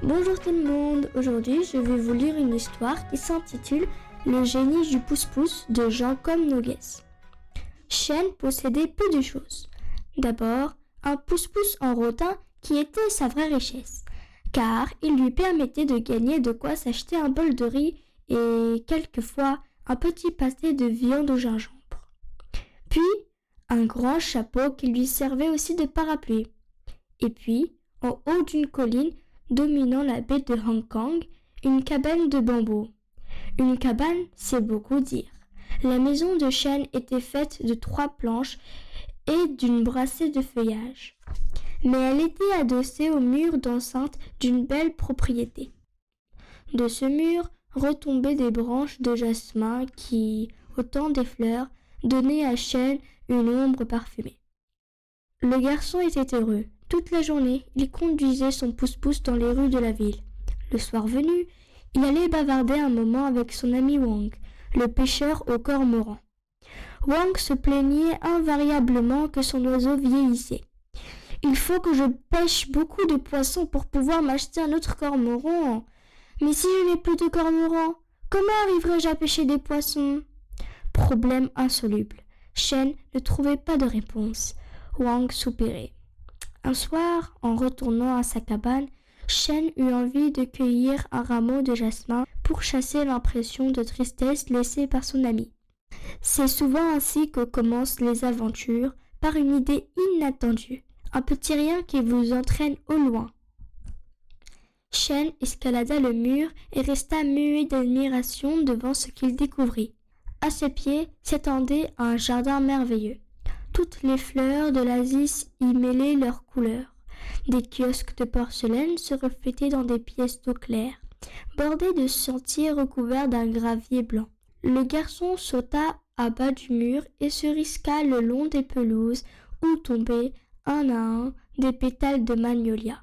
Bonjour tout le monde, aujourd'hui je vais vous lire une histoire qui s'intitule « Le génie du pouce-pouce » de Jean-Com Noguès. Chêne possédait peu de choses. D'abord, un pouce-pouce en rotin qui était sa vraie richesse, car il lui permettait de gagner de quoi s'acheter un bol de riz et quelquefois un petit pâté de viande au gingembre. Puis, un grand chapeau qui lui servait aussi de parapluie. Et puis, en haut d'une colline, dominant la baie de Hong Kong, une cabane de bambou. Une cabane, c'est beaucoup dire. La maison de chêne était faite de 3 planches et d'une brassée de feuillage. Mais elle était adossée au mur d'enceinte d'une belle propriété. De ce mur retombaient des branches de jasmin qui, au temps des fleurs, donnaient à chêne une ombre parfumée. Le garçon était heureux. Toute la journée, il conduisait son pouce-pouce dans les rues de la ville. Le soir venu, il allait bavarder un moment avec son ami Wang, le pêcheur au cormoran. Wang se plaignait invariablement que son oiseau vieillissait. « Il faut que je pêche beaucoup de poissons pour pouvoir m'acheter un autre cormoran. Mais si je n'ai plus de cormoran, comment arriverai-je à pêcher des poissons ?» Problème insoluble. Chêne ne trouvait pas de réponse. Wang soupirait. Un soir, en retournant à sa cabane, Chêne eut envie de cueillir un rameau de jasmin pour chasser l'impression de tristesse laissée par son ami. C'est souvent ainsi que commencent les aventures, par une idée inattendue, un petit rien qui vous entraîne au loin. Chêne escalada le mur et resta muet d'admiration devant ce qu'il découvrit. À ses pieds s'étendait un jardin merveilleux. Toutes les fleurs de l'Asie y mêlaient leurs couleurs. Des kiosques de porcelaine se reflétaient dans des pièces d'eau claire, bordées de sentiers recouverts d'un gravier blanc. Le garçon sauta à bas du mur et se risqua le long des pelouses où tombaient, un à un, des pétales de magnolia.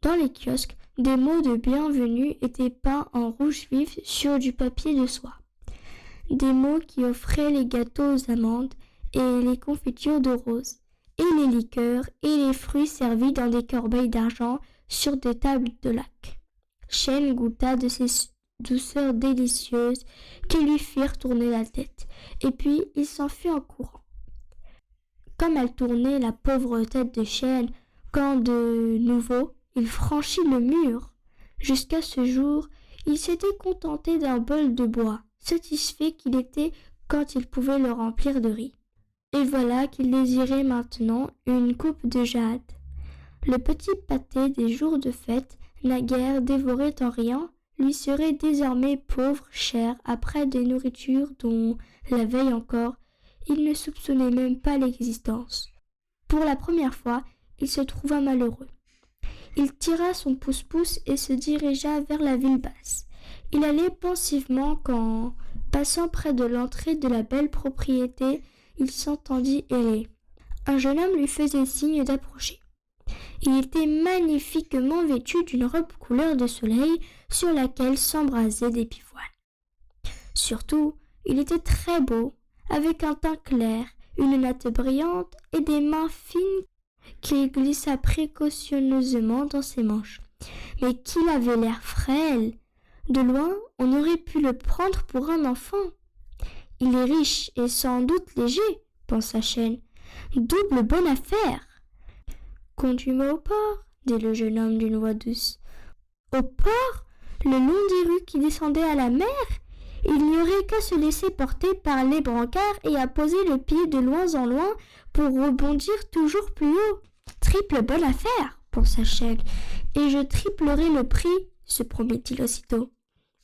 Dans les kiosques, des mots de bienvenue étaient peints en rouge vif sur du papier de soie. Des mots qui offraient les gâteaux aux amandes et les confitures de roses, et les liqueurs et les fruits servis dans des corbeilles d'argent sur des tables de laque. Chêne goûta de ces douceurs délicieuses qui lui firent tourner la tête, et puis il s'enfuit en courant. Comme elle tournait la pauvre tête de Chêne, quand de nouveau il franchit le mur. Jusqu'à ce jour, il s'était contenté d'un bol de bois, satisfait qu'il était quand il pouvait le remplir de riz. Et voilà qu'il désirait maintenant une coupe de jade. Le petit pâté des jours de fête, naguère dévoré en riant, lui serait désormais pauvre cher après des nourritures dont, la veille encore, il ne soupçonnait même pas l'existence. Pour la première fois, il se trouva malheureux. Il tira son pouce-pouce et se dirigea vers la ville basse. Il allait pensivement quand, passant près de l'entrée de la belle propriété, il s'entendit errer. Un jeune homme lui faisait signe d'approcher. Il était magnifiquement vêtu d'une robe couleur de soleil sur laquelle s'embrasaient des pivoines. Surtout, il était très beau, avec un teint clair, une natte brillante et des mains fines qu'il glissa précautionneusement dans ses manches. Mais qu'il avait l'air frêle! De loin, on aurait pu le prendre pour un enfant. « Il est riche et sans doute léger, » pensa Chêne. « Double bonne affaire !»« Conduis-moi au port, » dit le jeune homme d'une voix douce. « Au port ? Le long des rues qui descendaient à la mer ? Il n'y aurait qu'à se laisser porter par les brancards et à poser le pied de loin en loin pour rebondir toujours plus haut. Triple bonne affaire, » pensa Chêne, « et je triplerai le prix, » se promit-il aussitôt.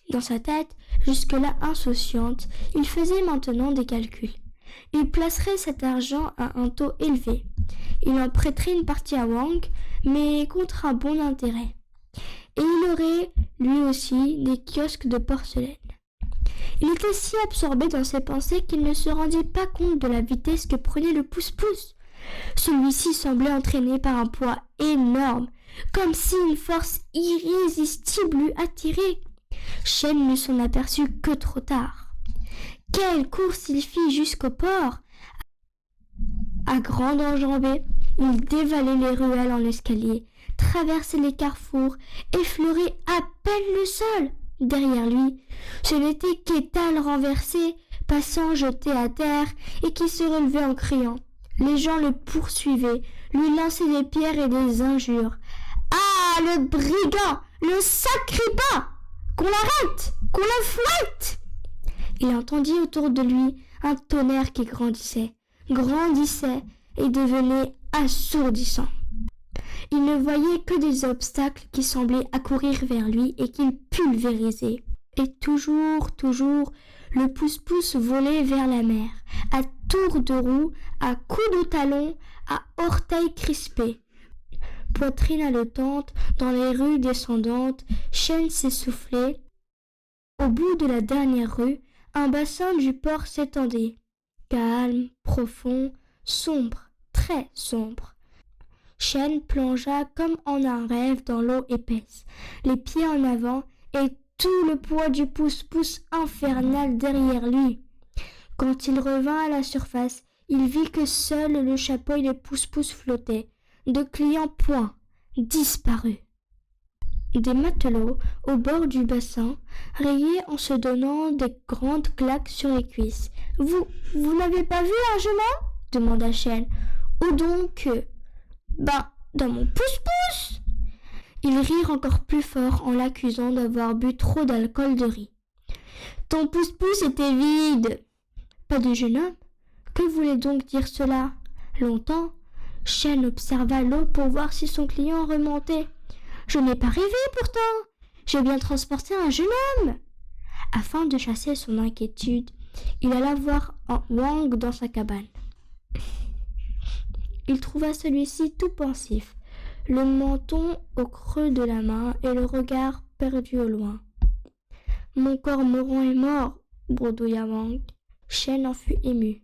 Dans sa tête, jusque-là insouciante, il faisait maintenant des calculs. Il placerait cet argent à un taux élevé. Il en prêterait une partie à Wang, mais contre un bon intérêt. Et il aurait, lui aussi, des kiosques de porcelaine. Il était si absorbé dans ses pensées qu'il ne se rendit pas compte de la vitesse que prenait le pouce-pouce. Celui-ci semblait entraîné par un poids énorme, comme si une force irrésistible l'eût attiré. Chêne ne s'en aperçut que trop tard. Quelle course il fit jusqu'au port! À grande enjambée, il dévalait les ruelles en escalier, traversait les carrefours, effleurait à peine le sol. Derrière lui, ce n'était qu'Étal renversé, passant jeté à terre et qui se relevait en criant. Les gens le poursuivaient, lui lançaient des pierres et des injures. « Ah, le brigand, le sacripant! Qu'on l'arrête, qu'on le fouette !» Il entendit autour de lui un tonnerre qui grandissait et devenait assourdissant. Il ne voyait que des obstacles qui semblaient accourir vers lui et qu'il pulvérisait. Et toujours, le pouce-pouce volait vers la mer, à tour de roue, à coups de talon, à orteils crispés. Poitrine haletante, dans les rues descendantes, chaîne s'essoufflait. Au bout de la dernière rue, un bassin du port s'étendait, calme, profond, sombre, très sombre. Chêne plongea comme en un rêve dans l'eau épaisse, les pieds en avant et tout le poids du pouce-pouce infernal derrière lui. Quand il revint à la surface, il vit que seul le chapeau et le pouce-pouce flottaient. De clients point, disparus. Des matelots, au bord du bassin, riaient en se donnant des grandes claques sur les cuisses. « Vous n'avez pas vu largement ?» demanda Chêne. « Où donc ?»« Dans mon pouce-pouce !» Ils rirent encore plus fort en l'accusant d'avoir bu trop d'alcool de riz. « Ton pouce-pouce était vide !»« Pas de jeune homme ? Que voulait donc dire cela ? » Longtemps, Chêne observa l'eau pour voir si son client remontait. « Je n'ai pas rêvé pourtant. J'ai bien transporté un jeune homme. » Afin de chasser son inquiétude, il alla voir Wang dans sa cabane. Il trouva celui-ci tout pensif, le menton au creux de la main et le regard perdu au loin. « Mon cormoran est mort, » bredouilla Wang. Chêne en fut ému.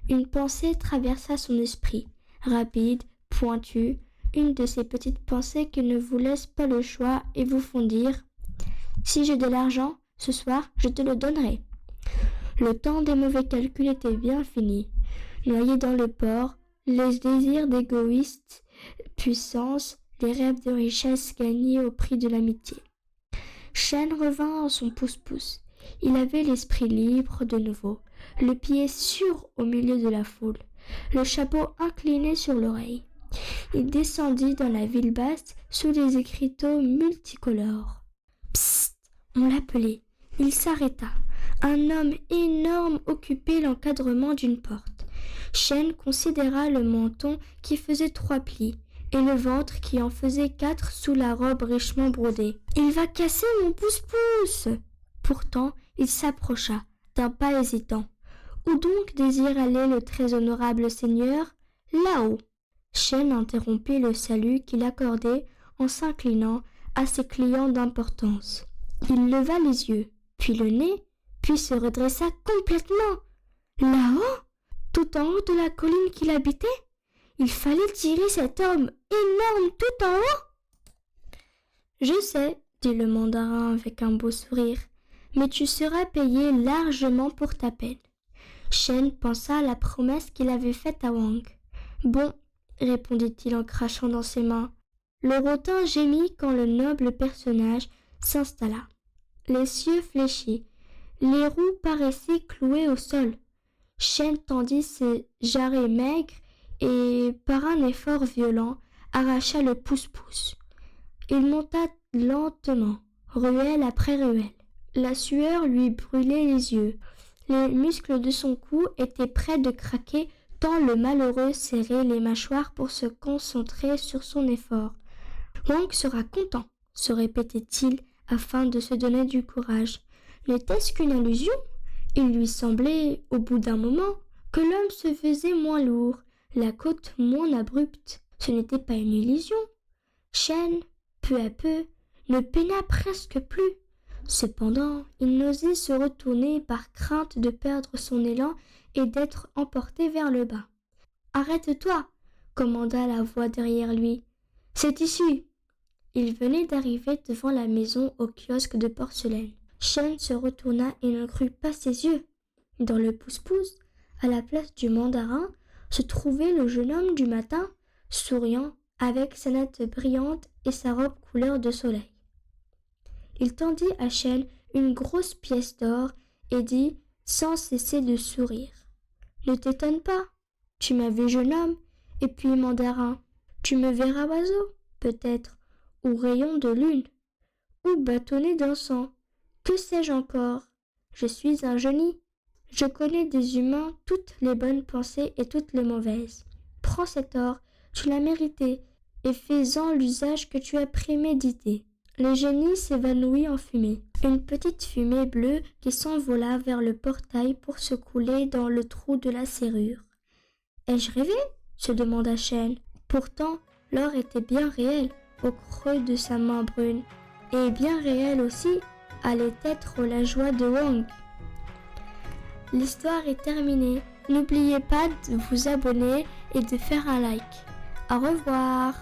Une pensée traversa son esprit, rapide, pointue, une de ces petites pensées qui ne vous laissent pas le choix et vous font dire « Si j'ai de l'argent, ce soir, je te le donnerai. » Le temps des mauvais calculs était bien fini. Noyés dans le port, les désirs d'égoïste, puissance, les rêves de richesse gagnés au prix de l'amitié. Chêne revint à son pouce-pouce. Il avait l'esprit libre de nouveau, le pied sûr au milieu de la foule, le chapeau incliné sur l'oreille. Il descendit dans la ville basse sous des écriteaux multicolores. Psst, on l'appelait. Il s'arrêta. Un homme énorme occupait l'encadrement d'une porte. Chêne considéra le menton qui faisait 3 plis et le ventre qui en faisait 4 sous la robe richement brodée. « Il va casser mon pouce-pouce !» Pourtant, il s'approcha, d'un pas hésitant. Où donc désire aller le très honorable seigneur ? Là-haut. Chêne interrompit le salut qu'il accordait en s'inclinant à ses clients d'importance. Il leva les yeux, puis le nez, puis se redressa complètement. Là-haut, tout en haut de la colline qu'il habitait, il fallait tirer cet homme énorme tout en haut. « Je sais, » dit le mandarin avec un beau sourire, « mais tu seras payé largement pour ta peine. » Chêne pensa à la promesse qu'il avait faite à Wang. « Bon, » répondit-il en crachant dans ses mains. Le rotin gémit quand le noble personnage s'installa. Les cieux fléchis, les roues paraissaient clouées au sol. Chêne tendit ses jarrets maigres et, par un effort violent, arracha le pouce-pouce. Il monta lentement, ruelle après ruelle. La sueur lui brûlait les yeux. Les muscles de son cou étaient près de craquer tant le malheureux serrait les mâchoires pour se concentrer sur son effort. « Wang sera content, » se répétait-il afin de se donner du courage. N'était-ce qu'une illusion ? Il lui semblait, au bout d'un moment, que l'homme se faisait moins lourd, la côte moins abrupte. Ce n'était pas une illusion. Chêne, peu à peu, ne peina presque plus. Cependant, il n'osait se retourner par crainte de perdre son élan et d'être emporté vers le bas. « Arrête-toi !» commanda la voix derrière lui. « C'est ici !» Il venait d'arriver devant la maison au kiosque de porcelaine. Chêne se retourna et ne crut pas ses yeux. Dans le pouce-pouce, à la place du mandarin, se trouvait le jeune homme du matin, souriant, avec sa natte brillante et sa robe couleur de soleil. Il tendit à Shen une grosse pièce d'or et dit, sans cesser de sourire: « Ne t'étonne pas, tu m'as vu jeune homme, et puis mandarin. Tu me verras oiseau, peut-être, ou rayon de lune, ou bâtonnet d'encens. Que sais-je encore? Je suis un génie. Je connais des humains toutes les bonnes pensées et toutes les mauvaises. Prends cet or, tu l'as mérité, et fais-en l'usage que tu as prémédité. » Le génie s'évanouit en fumée. Une petite fumée bleue qui s'envola vers le portail pour se couler dans le trou de la serrure. « Ai-je rêvé ?» se demanda Shen. Pourtant, l'or était bien réel au creux de sa main brune, et bien réel aussi allait être la joie de Wang. L'histoire est terminée. N'oubliez pas de vous abonner et de faire un like. Au revoir.